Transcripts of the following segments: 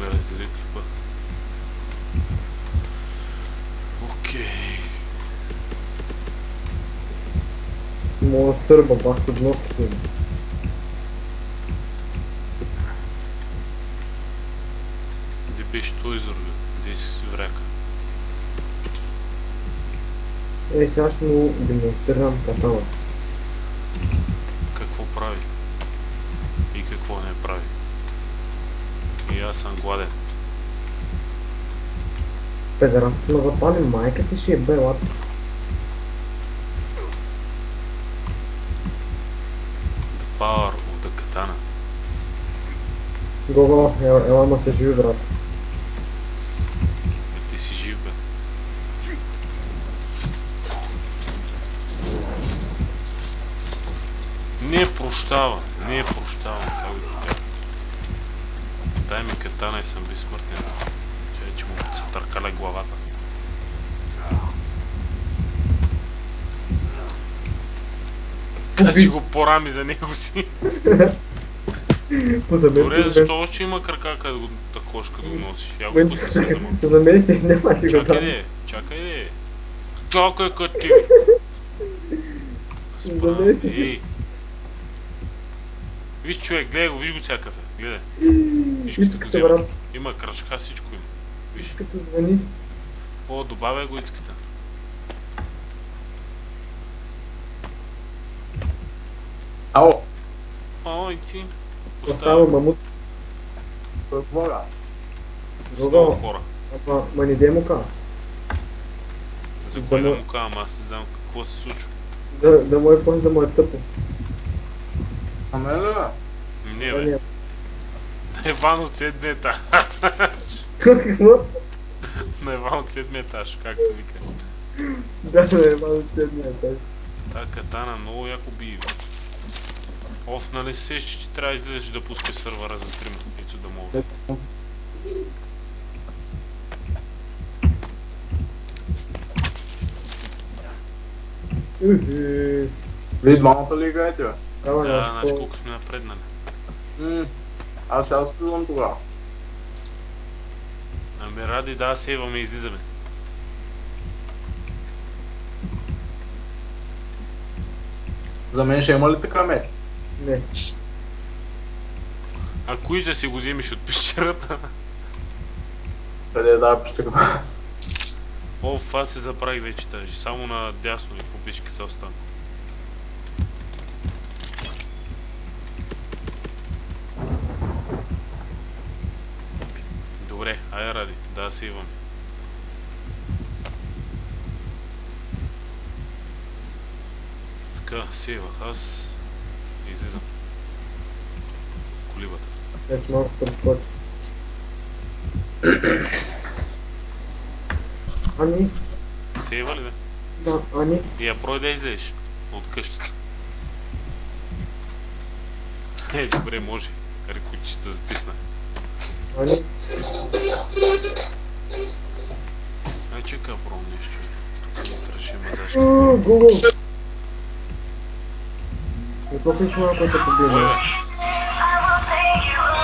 ме раздели клипа. Окей. Мога сърба, бах под носките ми. Де беше той изор, де си вряка? Сега ще му демонстрирам катана. Какво прави? И какво не прави? И аз съм гладен. Педерастът ме запали, майка ти ще е бела. The power of the katana. Гого, ела ма се живи, брат. Ти си жив, бе. Не прощава, как да ти кажа. Дай ми катана и съм безсмъртен. Че му се търкаля главата. Да си го порами за него си. Добре, защо още има крака, къде го такош, като го носиш? Я го пусти се за мък. За мен си няма ти го Чакай дам. де, чакай де. Чакай като ти. Замеси. Ей. Виж човек, гледай го, виж го всякакъв е. Гледай. Виж като го Ицката, взема. брат. Има крачка, всичко има. Виж. Като звъни. О, добавя го ицката. Ало! О, ици. Остава мамут. Какво бе? Много Гого, хора. ма не дей му ка. За кое да му казвам, аз не знам какво се случва. Да му е после да му е тъпо. А мен ли бе? Не бе, Еван от 7 етаж. Какво? На Еван от 7 етаж, както вика. Да, е малко седмия етаж. Та катана много яко бие. Оф, нали се сещаш, че ти трябва да излезеш да пускаш сървъра за стрима, ето да мога. Ухи. Вие двамата ли играете бе? Да, значи колко сме напреднали. Аз сега спивам тогава. Ами ради да сейваме и излизаме. За мен ще има ли така меч? Не. Ако и да си го вземеш от пещерата. Къде е да пещера? О, това се забравих вече даже. Само на дясно и по беше се остана. Добре, айде ради, да сейваме. Така, сейвах аз. Излизам. Колибата. Ето малко прескочи. Ани? Сейва ли бе? Да, Ани? И я брой да излезеш от къщата. Добре, може. Рекучета затисна. Ани? Ай, чека, пробвам нещо. Тук му трябваше мазашка. Гугъл! Не попиш малко да Ой, победим. бе.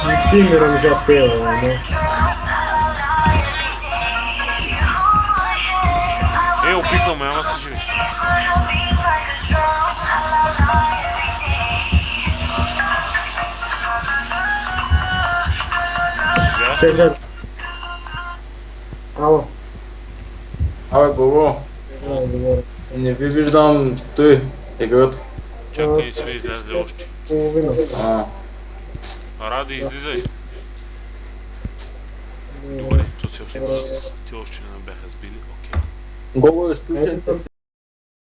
Не ти ми ръмжа пела, не? Опитвам, ама се живи. Чакай. Ало. Абе, Гого, Говоря. не ви виждам той, играта. Чакай, сме излязли още. Половина. Ради, излизай. Добре, то си още. Ти още не ме бяха сбили. Окей. Гого е изключен.